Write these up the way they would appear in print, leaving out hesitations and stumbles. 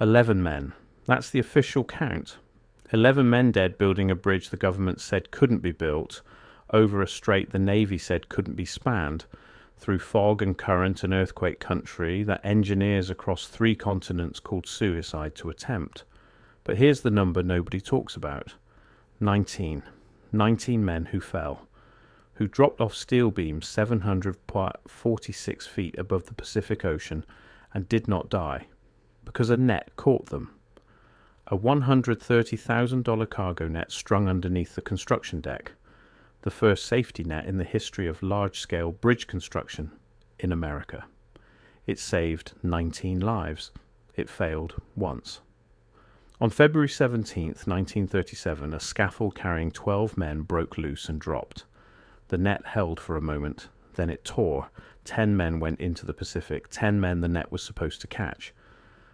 11 men. That's the official count. 11 men dead building a bridge the government said couldn't be built, over a strait the Navy said couldn't be spanned, through fog and current and earthquake country that engineers across 3 continents called suicide to attempt. But here's the number nobody talks about. 19. 19 men who fell, who dropped off steel beams 746 feet above the Pacific Ocean and did not die, because a net caught them. A $130,000 cargo net strung underneath the construction deck, the first safety net in the history of large-scale bridge construction in America. It saved 19 lives. It failed once. On February 17, 1937, a scaffold carrying 12 men broke loose and dropped. The net held for a moment, then it tore. 10 men went into the Pacific, 10 men the net was supposed to catch.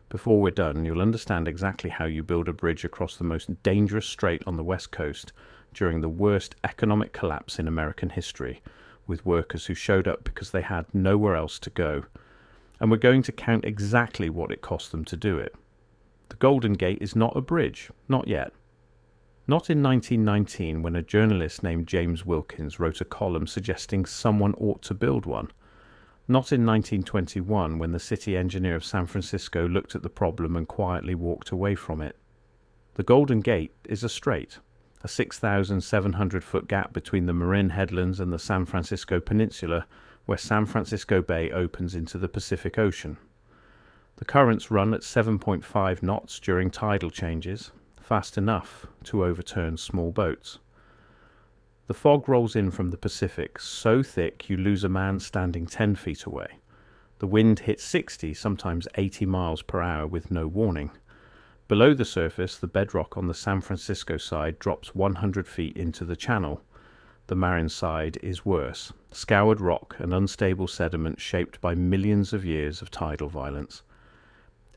Before we're done, you'll understand exactly how you build a bridge across the most dangerous strait on the West Coast during the worst economic collapse in American history, with workers who showed up because they had nowhere else to go. And we're going to count exactly what it cost them to do it. The Golden Gate is not a bridge, not yet. Not in 1919, when a journalist named James Wilkins wrote a column suggesting someone ought to build one. Not in 1921, when the city engineer of San Francisco looked at the problem and quietly walked away from it. The Golden Gate is a strait, a 6,700-foot gap between the Marin Headlands and the San Francisco Peninsula, where San Francisco Bay opens into the Pacific Ocean. The currents run at 7.5 knots during tidal changes, fast enough to overturn small boats. The fog rolls in from the Pacific, so thick you lose a man standing 10 feet away. The wind hits 60, sometimes 80 miles per hour with no warning. Below the surface, the bedrock on the San Francisco side drops 100 feet into the channel. The Marin side is worse, scoured rock and unstable sediment shaped by millions of years of tidal violence.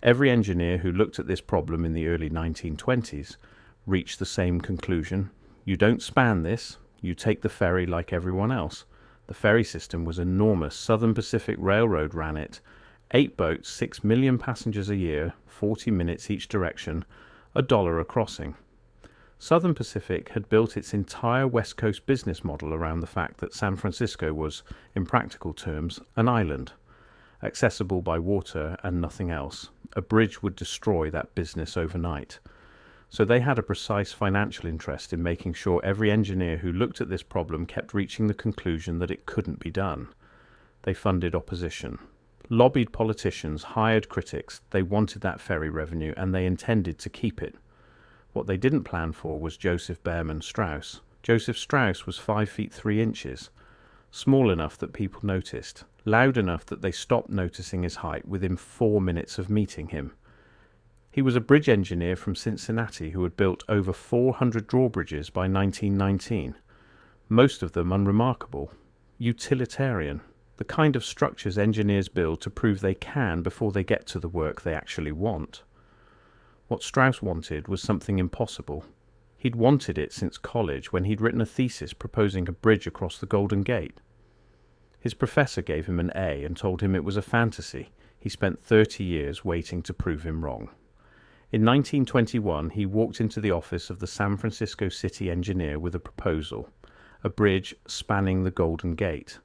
Every engineer who looked at this problem in the early 1920s reached the same conclusion. You don't span this, you take the ferry like everyone else. The ferry system was enormous. Southern Pacific Railroad ran it. 8 boats, 6 million passengers a year, 40 minutes each direction, $1 a crossing. Southern Pacific had built its entire West Coast business model around the fact that San Francisco was, in practical terms, an island, accessible by water and nothing else. A bridge would destroy that business overnight. So they had a precise financial interest in making sure every engineer who looked at this problem kept reaching the conclusion that it couldn't be done. They funded opposition, lobbied politicians, hired critics. They wanted that ferry revenue and they intended to keep it. What they didn't plan for was Joseph Behrman Strauss. Joseph Strauss was 5 feet 3 inches, small enough that people noticed, loud enough that they stopped noticing his height within 4 minutes of meeting him. He was a bridge engineer from Cincinnati who had built over 400 drawbridges by 1919, most of them unremarkable, utilitarian, the kind of structures engineers build to prove they can before they get to the work they actually want. What Strauss wanted was something impossible. He'd wanted it since college when he'd written a thesis proposing a bridge across the Golden Gate. His professor gave him an A and told him it was a fantasy. He spent 30 years waiting to prove him wrong. In 1921, he walked into the office of the San Francisco city engineer with a proposal, a bridge spanning the Golden Gate.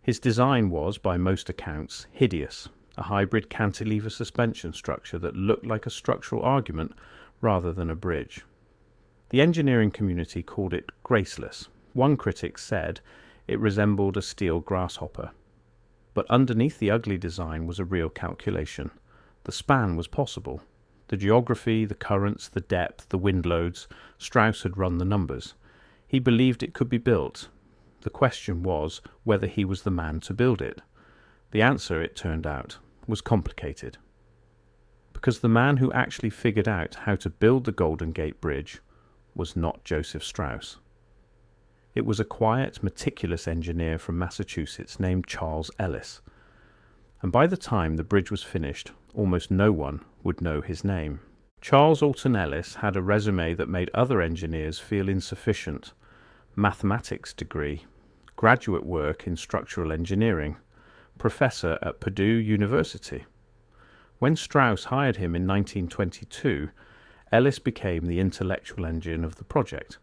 His design was, by most accounts, hideous, a hybrid cantilever suspension structure that looked like a structural argument rather than a bridge. The engineering community called it graceless. One critic said it resembled a steel grasshopper. But underneath the ugly design was a real calculation. The span was possible. The geography, the currents, the depth, the wind loads, Strauss had run the numbers. He believed it could be built. The question was whether he was the man to build it. The answer, it turned out, was complicated. Because the man who actually figured out how to build the Golden Gate Bridge was not Joseph Strauss. It was a quiet, meticulous engineer from Massachusetts named Charles Ellis. And by the time the bridge was finished, almost no one would know his name. Charles Alton Ellis had a resume that made other engineers feel insufficient. Mathematics degree, graduate work in structural engineering, professor at Purdue University. When Strauss hired him in 1922, Ellis became the intellectual engine of the project.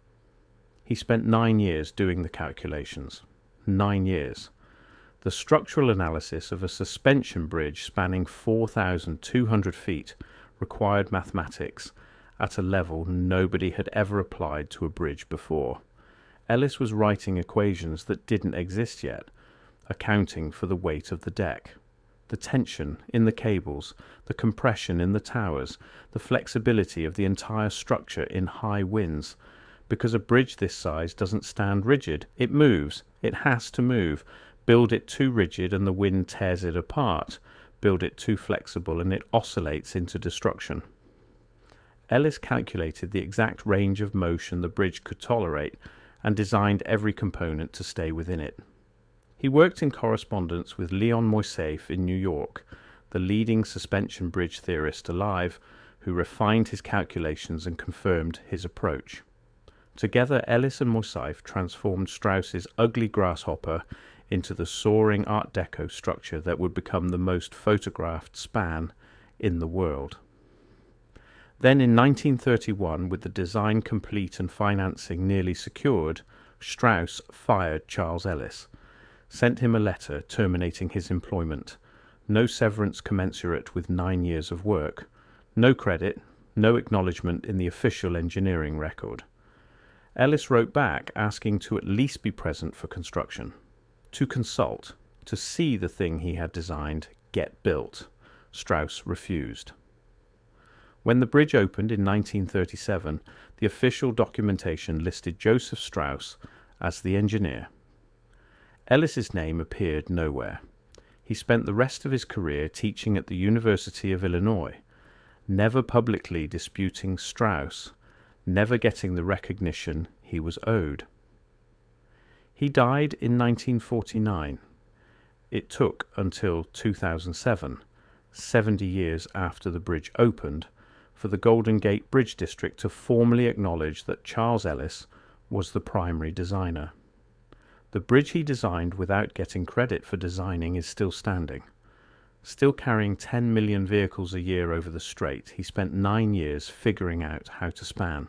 He spent 9 years doing the calculations. 9 years. The structural analysis of a suspension bridge spanning 4,200 feet required mathematics at a level nobody had ever applied to a bridge before. Ellis was writing equations that didn't exist yet, accounting for the weight of the deck, the tension in the cables, the compression in the towers, the flexibility of the entire structure in high winds. Because a bridge this size doesn't stand rigid. It moves. It has to move. Build it too rigid and the wind tears it apart. Build it too flexible and it oscillates into destruction. Ellis calculated the exact range of motion the bridge could tolerate and designed every component to stay within it. He worked in correspondence with Leon Moissaieff in New York, the leading suspension bridge theorist alive, who refined his calculations and confirmed his approach. Together, Ellis and Moissaieff transformed Strauss's ugly grasshopper into the soaring Art Deco structure that would become the most photographed span in the world. Then in 1931, with the design complete and financing nearly secured, Strauss fired Charles Ellis, sent him a letter terminating his employment, no severance commensurate with 9 years of work, no credit, no acknowledgement in the official engineering record. Ellis wrote back asking to at least be present for construction, to consult, to see the thing he had designed get built. Strauss refused. When the bridge opened in 1937, the official documentation listed Joseph Strauss as the engineer. Ellis's name appeared nowhere. He spent the rest of his career teaching at the University of Illinois, never publicly disputing Strauss, never getting the recognition he was owed. He died in 1949. It took until 2007, 70 years after the bridge opened, for the Golden Gate Bridge District to formally acknowledge that Charles Ellis was the primary designer. The bridge he designed without getting credit for designing is still standing. Still carrying 10 million vehicles a year over the strait, he spent 9 years figuring out how to span.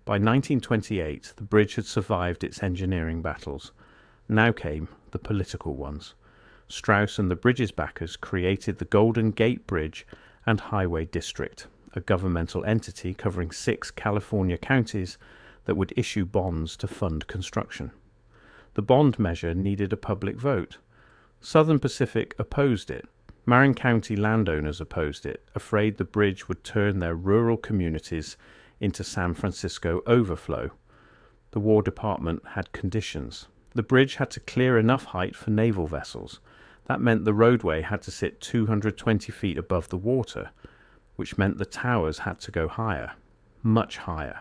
By 1928, the bridge had survived its engineering battles. Now came the political ones. Strauss and the bridge's backers created the Golden Gate Bridge and Highway District, a governmental entity covering 6 California counties that would issue bonds to fund construction. The bond measure needed a public vote. Southern Pacific opposed it. Marin County landowners opposed it, afraid the bridge would turn their rural communities into San Francisco overflow. The War Department had conditions. The bridge had to clear enough height for naval vessels. That meant the roadway had to sit 220 feet above the water, which meant the towers had to go higher, much higher.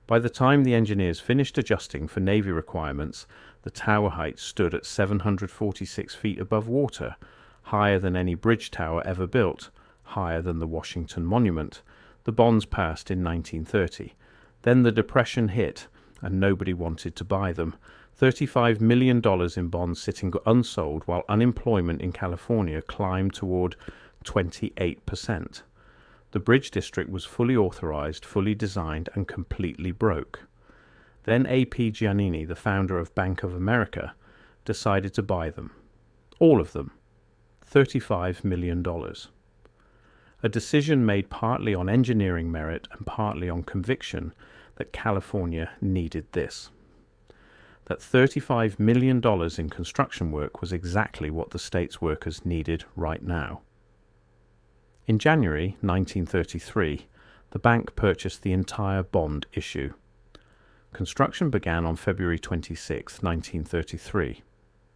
By the time the engineers finished adjusting for Navy requirements, the tower height stood at 746 feet above water, higher than any bridge tower ever built, higher than the Washington Monument. The bonds passed in 1930. Then the Depression hit, and nobody wanted to buy them. $35 million in bonds sitting unsold while unemployment in California climbed toward 28%. The bridge district was fully authorized, fully designed, and completely broke. Then A.P. Giannini, the founder of Bank of America, decided to buy them. All of them. $35 million. A decision made partly on engineering merit and partly on conviction that California needed this. That $35 million in construction work was exactly what the state's workers needed right now. In January 1933, the bank purchased the entire bond issue. Construction began on February 26, 1933,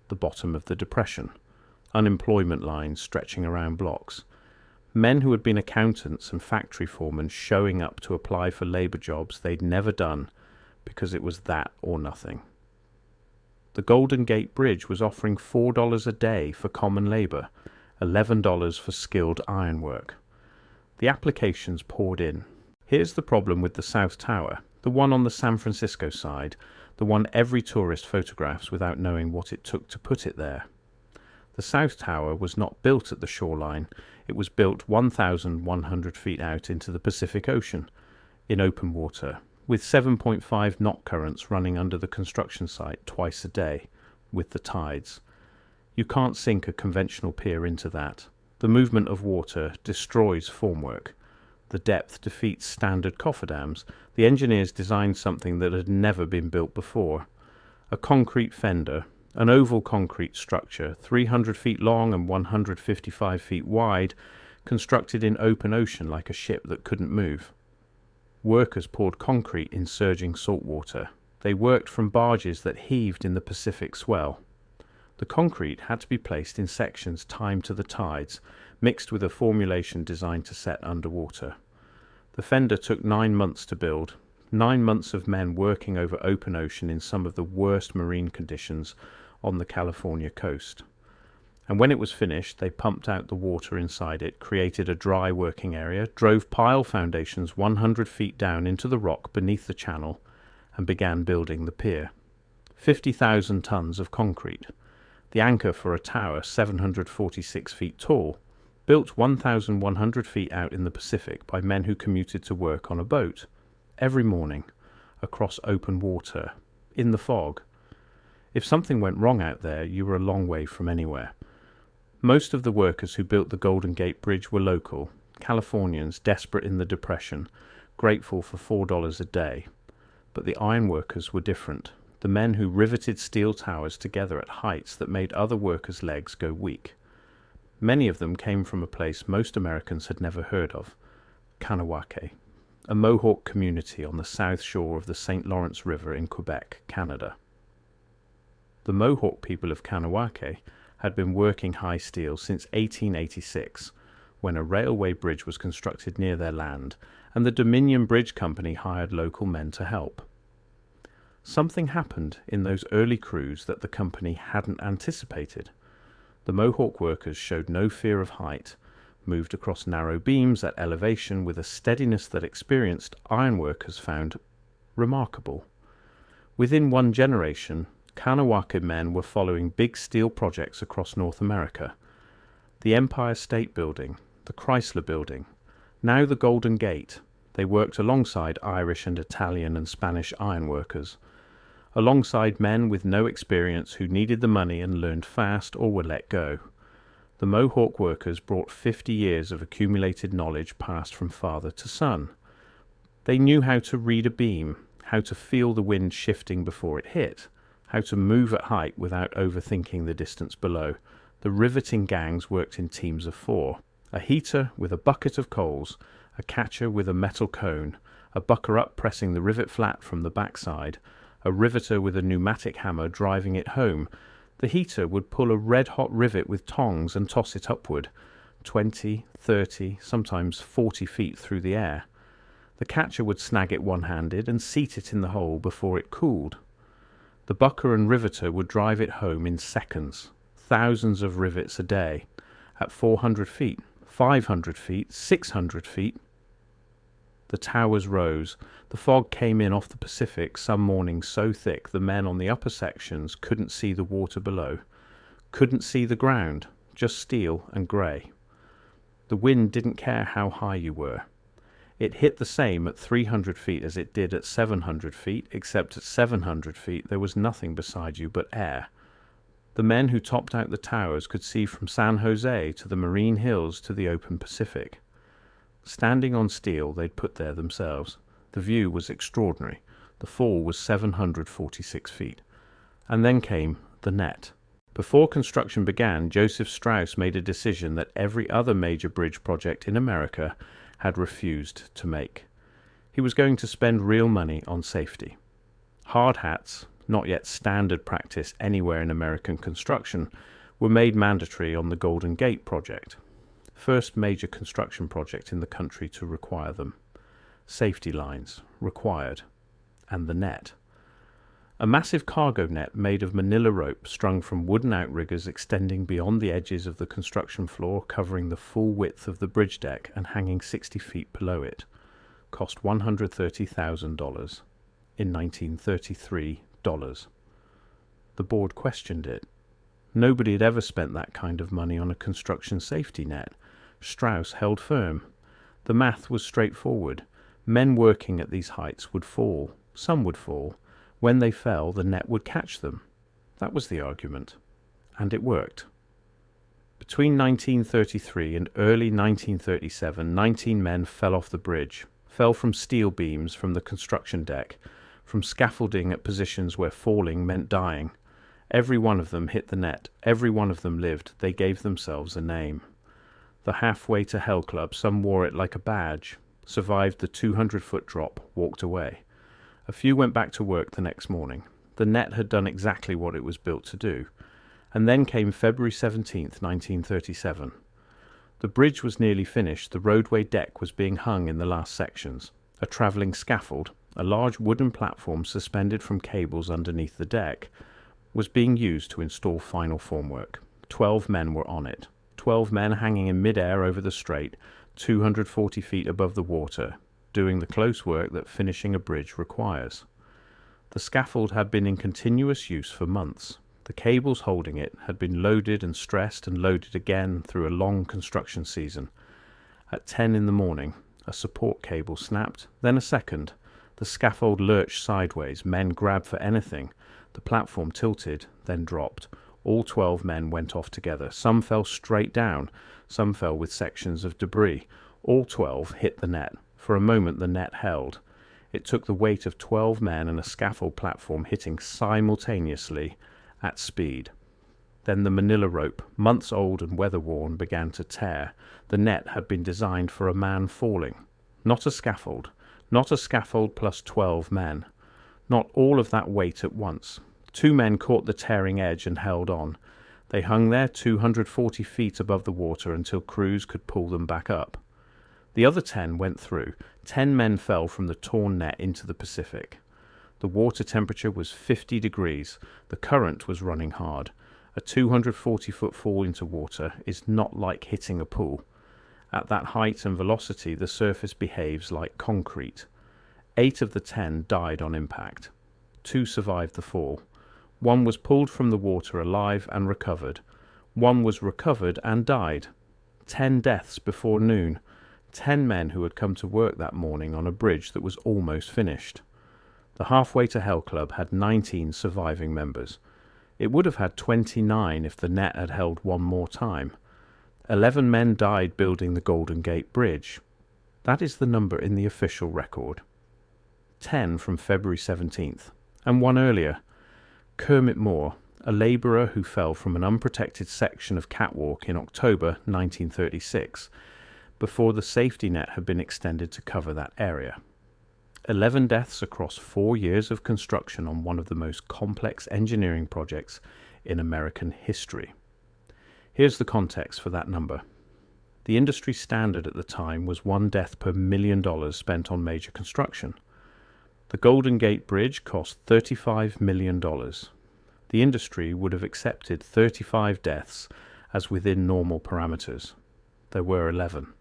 the bottom of the Depression, unemployment lines stretching around blocks, men who had been accountants and factory foremen showing up to apply for labor jobs they'd never done because it was that or nothing. The Golden Gate Bridge was offering $4 a day for common labor, $11 for skilled ironwork. The applications poured in. Here's the problem with the South Tower, the one on the San Francisco side, the one every tourist photographs without knowing what it took to put it there. The South Tower was not built at the shoreline. It was built 1,100 feet out into the Pacific Ocean, in open water, with 7.5 knot currents running under the construction site twice a day, with the tides. You can't sink a conventional pier into that. The movement of water destroys formwork. The depth defeats standard cofferdams. The engineers designed something that had never been built before. A concrete fender, an oval concrete structure, 300 feet long and 155 feet wide, constructed in open ocean like a ship that couldn't move. Workers poured concrete in surging salt water. They worked from barges that heaved in the Pacific swell. The concrete had to be placed in sections timed to the tides, mixed with a formulation designed to set underwater. The fender took 9 months to build, 9 months of men working over open ocean in some of the worst marine conditions on the California coast. And when it was finished, they pumped out the water inside it, created a dry working area, drove pile foundations 100 feet down into the rock beneath the channel, and began building the pier. 50,000 tons of concrete. The anchor for a tower 746 feet tall, built 1,100 feet out in the Pacific by men who commuted to work on a boat, every morning, across open water, in the fog. If something went wrong out there, you were a long way from anywhere. Most of the workers who built the Golden Gate Bridge were local, Californians desperate in the Depression, grateful for $4 a day. But the ironworkers were different, the men who riveted steel towers together at heights that made other workers' legs go weak. Many of them came from a place most Americans had never heard of, Kahnawake, a Mohawk community on the south shore of the St. Lawrence River in Quebec, Canada. The Mohawk people of Kahnawake had been working high steel since 1886, when a railway bridge was constructed near their land, and the Dominion Bridge Company hired local men to help. Something happened in those early crews that the company hadn't anticipated. The Mohawk workers showed no fear of height, moved across narrow beams at elevation with a steadiness that experienced ironworkers found remarkable. Within one generation, Kahnawake men were following big steel projects across North America. The Empire State Building, the Chrysler Building, now the Golden Gate. They worked alongside Irish and Italian and Spanish ironworkers, alongside men with no experience who needed the money and learned fast or were let go. The Mohawk workers brought 50 years of accumulated knowledge passed from father to son. They knew how to read a beam, how to feel the wind shifting before it hit, how to move at height without overthinking the distance below. The riveting gangs worked in teams of 4. A heater with a bucket of coals, a catcher with a metal cone, a bucker-up pressing the rivet flat from the backside, a riveter with a pneumatic hammer driving it home. The heater would pull a red-hot rivet with tongs and toss it upward, 20, 30, sometimes 40 feet through the air. The catcher would snag it one-handed and seat it in the hole before it cooled. The bucker and riveter would drive it home in seconds, thousands of rivets a day, at 400 feet, 500 feet, 600 feet. The towers rose. The fog came in off the Pacific some mornings so thick the men on the upper sections couldn't see the water below, couldn't see the ground, just steel and grey. The wind didn't care how high you were. It hit the same at 300 feet as it did at 700 feet, except at 700 feet there was nothing beside you but air. The men who topped out the towers could see from San Jose to the Marine Hills to the open Pacific. Standing on steel they'd put there themselves. The view was extraordinary. The fall was 746 feet. And then came the net. Before construction began, Joseph Strauss made a decision that every other major bridge project in America had refused to make. He was going to spend real money on safety. Hard hats, not yet standard practice anywhere in American construction, were made mandatory on the Golden Gate project, first major construction project in the country to require them. Safety lines, required, and the net. A massive cargo net made of manila rope strung from wooden outriggers extending beyond the edges of the construction floor, covering the full width of the bridge deck and hanging 60 feet below it, cost $130,000 in 1933 dollars. The board questioned it. Nobody had ever spent that kind of money on a construction safety net. Strauss held firm. The math was straightforward. Men working at these heights would fall. Some would fall. When they fell, the net would catch them. That was the argument. And it worked. Between 1933 and early 1937, 19 men fell off the bridge, fell from steel beams from the construction deck, from scaffolding at positions where falling meant dying. Every one of them hit the net. Every one of them lived. They gave themselves a name. The Halfway to Hell Club, some wore it like a badge, survived the 200-foot drop, walked away. A few went back to work the next morning. The net had done exactly what it was built to do. And then came February 17th, 1937. The bridge was nearly finished. The roadway deck was being hung in the last sections. A travelling scaffold, a large wooden platform suspended from cables underneath the deck, was being used to install final formwork. 12 men were on it. 12 men hanging in mid-air over the strait, 240 feet above the water, doing the close work that finishing a bridge requires. The scaffold had been in continuous use for months. The cables holding it had been loaded and stressed and loaded again through a long construction season. At 10 in the morning, a support cable snapped, then a second. The scaffold lurched sideways. Men grabbed for anything. The platform tilted, then dropped. All 12 men went off together. Some fell straight down. Some fell with sections of debris. All 12 hit the net. For a moment the net held. It took the weight of 12 men and a scaffold platform hitting simultaneously at speed. Then the manila rope, months old and weather-worn, began to tear. The net had been designed for a man falling. Not a scaffold. Not a scaffold plus 12 men. Not all of that weight at once. 2 men caught the tearing edge and held on. They hung there 240 feet above the water until crews could pull them back up. The other 10 went through. 10 men fell from the torn net into the Pacific. The water temperature was 50 degrees. The current was running hard. A 240-foot fall into water is not like hitting a pool. At that height and velocity, the surface behaves like concrete. 8 of the 10 died on impact. 2 survived the fall. 1 was pulled from the water alive and recovered. 1 was recovered and died. 10 deaths before noon. 10 men who had come to work that morning on a bridge that was almost finished. The Halfway to Hell Club had 19 surviving members. It would have had 29 if the net had held one more time. 11 men died building the Golden Gate Bridge. That is the number in the official record. 10 from February 17th, and 1 earlier. Kermit Moore, a labourer who fell from an unprotected section of catwalk in October 1936, before the safety net had been extended to cover that area. 11 deaths across 4 years of construction on one of the most complex engineering projects in American history. Here's the context for that number. The industry standard at the time was 1 death per $1 million spent on major construction. The Golden Gate Bridge cost $35 million. The industry would have accepted 35 deaths as within normal parameters. There were 11.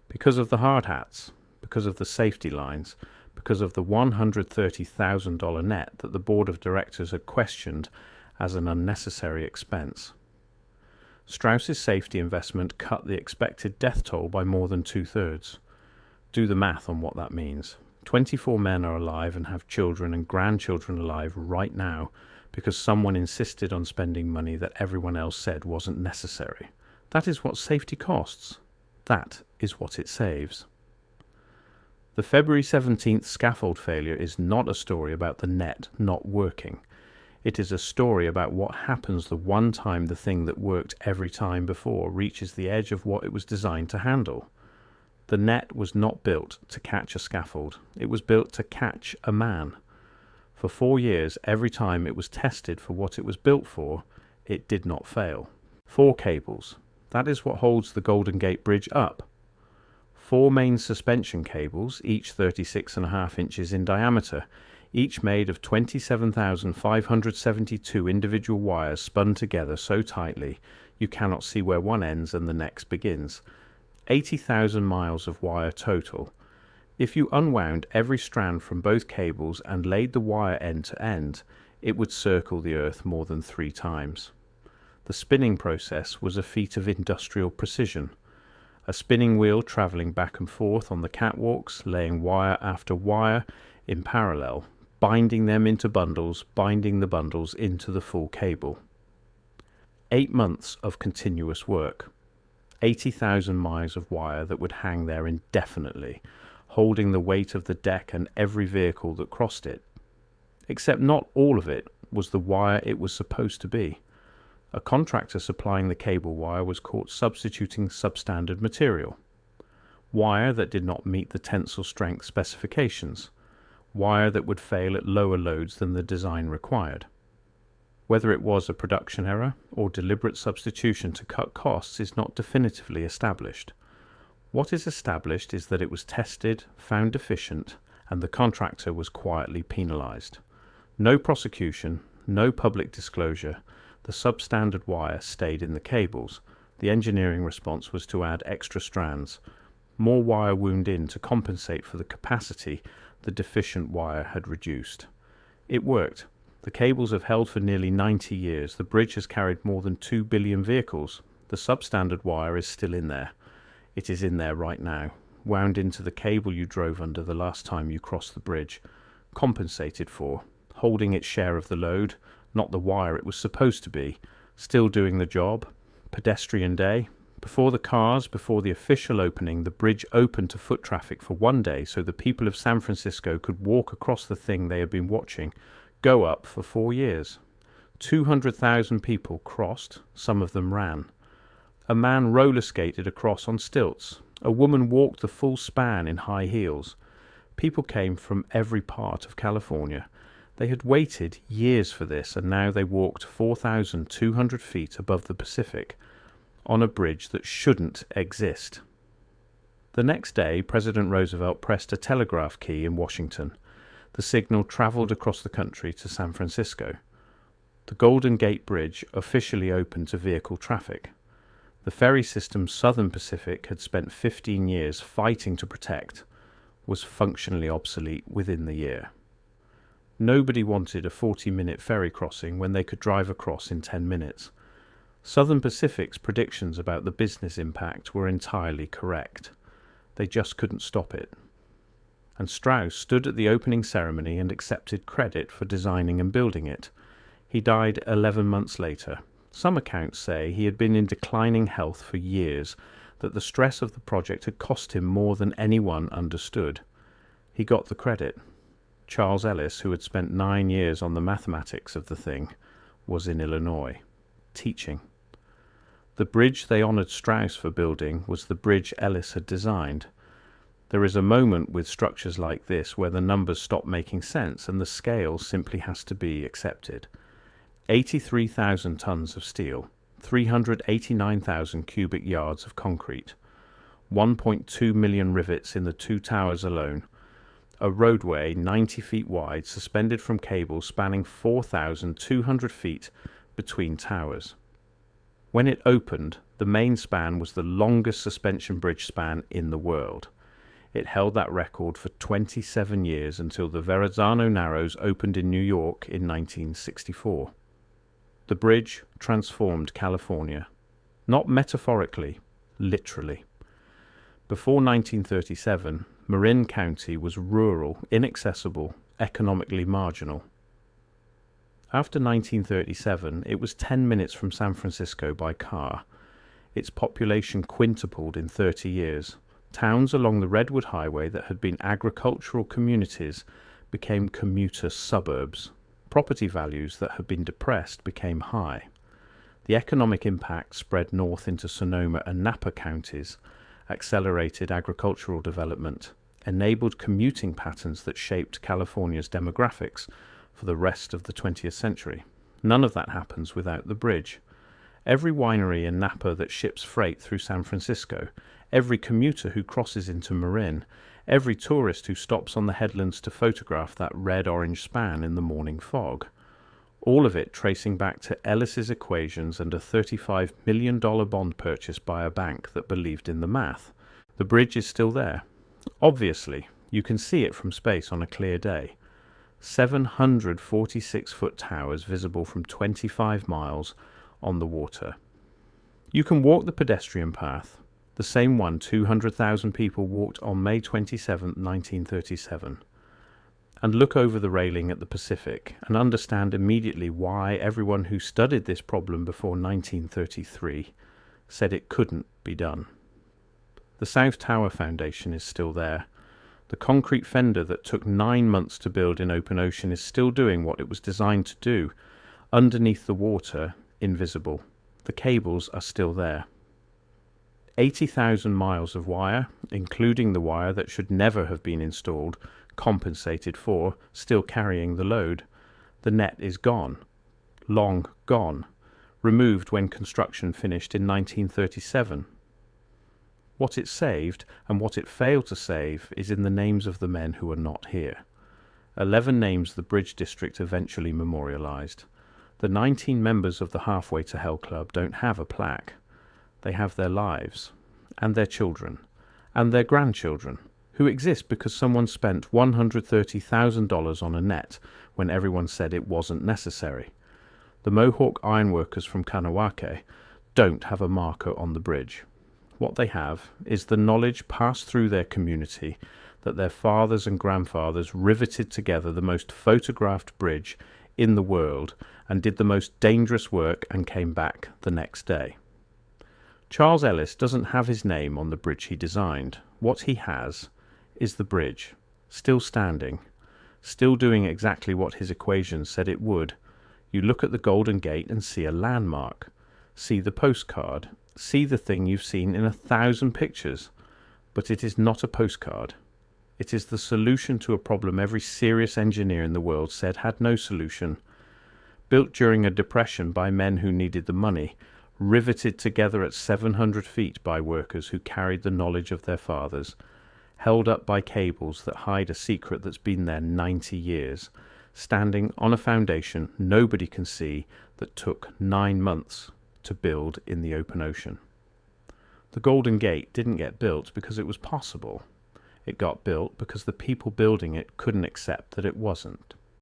Because of the hard hats, because of the safety lines, because of the $130,000 net that the board of directors had questioned as an unnecessary expense. Strauss's safety investment cut the expected death toll by more than 2/3. Do the math on what that means. 24 men are alive and have children and grandchildren alive right now because someone insisted on spending money that everyone else said wasn't necessary. That is what safety costs. That is what it saves. The February 17th scaffold failure is not a story about the net not working. It is a story about what happens the one time the thing that worked every time before reaches the edge of what it was designed to handle. The net was not built to catch a scaffold. It was built to catch a man. For 4 years, every time it was tested for what it was built for, it did not fail. 4 cables. That is what holds the Golden Gate Bridge up. 4 main suspension cables, each 36.5 inches in diameter, each made of 27,572 individual wires spun together so tightly you cannot see where one ends and the next begins. 80,000 miles of wire total. If you unwound every strand from both cables and laid the wire end to end, it would circle the Earth more than 3 times. The spinning process was a feat of industrial precision. A spinning wheel travelling back and forth on the catwalks, laying wire after wire in parallel, binding them into bundles, binding the bundles into the full cable. 8 months of continuous work. 80,000 miles of wire that would hang there indefinitely, holding the weight of the deck and every vehicle that crossed it. Except not all of it was the wire it was supposed to be. A contractor supplying the cable wire was caught substituting substandard material. Wire that did not meet the tensile strength specifications. Wire that would fail at lower loads than the design required. Whether it was a production error or deliberate substitution to cut costs is not definitively established. What is established is that it was tested, found deficient, and the contractor was quietly penalized. No prosecution, no public disclosure. The substandard wire stayed in the cables. The engineering response was to add extra strands. More wire wound in to compensate for the capacity the deficient wire had reduced. It worked. The cables have held for nearly 90 years. The bridge has carried more than 2 billion vehicles. The substandard wire is still in there. It is in there right now, wound into the cable you drove under the last time you crossed the bridge, compensated for, holding its share of the load, not the wire it was supposed to be, still doing the job. Pedestrian day. Before the cars, before the official opening, the bridge opened to foot traffic for one day so the people of San Francisco could walk across the thing they had been watching go up for 4 years. 200,000 people crossed, some of them ran. A man roller skated across on stilts. A woman walked the full span in high heels. People came from every part of California. They had waited years for this, and now they walked 4,200 feet above the Pacific on a bridge that shouldn't exist. The next day, President Roosevelt pressed a telegraph key in Washington. The signal traveled across the country to San Francisco. The Golden Gate Bridge officially opened to vehicle traffic. The ferry system Southern Pacific had spent 15 years fighting to protect was functionally obsolete within the year. Nobody wanted a 40-minute ferry crossing when they could drive across in 10 minutes. Southern Pacific's predictions about the business impact were entirely correct. They just couldn't stop it. And Strauss stood at the opening ceremony and accepted credit for designing and building it. He died 11 months later. Some accounts say he had been in declining health for years, that the stress of the project had cost him more than anyone understood. He got the credit. Charles Ellis, who had spent 9 years on the mathematics of the thing, was in Illinois, teaching. The bridge they honoured Strauss for building was the bridge Ellis had designed. There is a moment with structures like this where the numbers stop making sense and the scale simply has to be accepted. 83,000 tons of steel, 389,000 cubic yards of concrete, 1.2 million rivets in the 2 towers alone, a roadway 90 feet wide suspended from cables spanning 4,200 feet between towers. When it opened, the main span was the longest suspension bridge span in the world. It held that record for 27 years until the Verrazano Narrows opened in New York in 1964. The bridge transformed California, not metaphorically, literally. Before 1937, Marin County was rural, inaccessible, economically marginal. After 1937, it was 10 minutes from San Francisco by car. Its population quintupled in 30 years. Towns along the Redwood Highway that had been agricultural communities became commuter suburbs. Property values that had been depressed became high. The economic impact spread north into Sonoma and Napa counties, accelerated agricultural development, enabled commuting patterns that shaped California's demographics for the rest of the 20th century. None of that happens without the bridge. Every winery in Napa that ships freight through San Francisco, every commuter who crosses into Marin, every tourist who stops on the headlands to photograph that red-orange span in the morning fog, all of it tracing back to Ellis's equations and a $35 million bond purchase by a bank that believed in the math. The bridge is still there. Obviously, you can see it from space on a clear day. 746-foot towers visible from 25 miles, on the water. You can walk the pedestrian path, the same one 200,000 people walked on May 27, 1937, and look over the railing at the Pacific and understand immediately why everyone who studied this problem before 1933 said it couldn't be done. The South Tower foundation is still there. The concrete fender that took 9 months to build in open ocean is still doing what it was designed to do, underneath the water, invisible. The cables are still there. 80,000 miles of wire, including the wire that should never have been installed, compensated for, still carrying the load. The net is gone. Long gone. Removed when construction finished in 1937. What it saved, and what it failed to save, is in the names of the men who are not here. 11 names the Bridge District eventually memorialized. The 19 members of the Halfway to Hell Club don't have a plaque. They have their lives, and their children, and their grandchildren, who exist because someone spent $130,000 on a net when everyone said it wasn't necessary. The Mohawk Ironworkers from Kahnawake don't have a marker on the bridge. What they have is the knowledge passed through their community that their fathers and grandfathers riveted together the most photographed bridge in the world and did the most dangerous work and came back the next day. Charles Ellis doesn't have his name on the bridge he designed. What he has is the bridge, still standing, still doing exactly what his equations said it would. You look at the Golden Gate and see a landmark, see the postcard, see the thing you've seen in 1,000 pictures, but it is not a postcard. It is the solution to a problem every serious engineer in the world said had no solution. Built during a depression by men who needed the money, riveted together at 700 feet by workers who carried the knowledge of their fathers, held up by cables that hide a secret that's been there 90 years, standing on a foundation nobody can see that took 9 months to build in the open ocean. The Golden Gate didn't get built because it was possible. It got built because the people building it couldn't accept that it wasn't.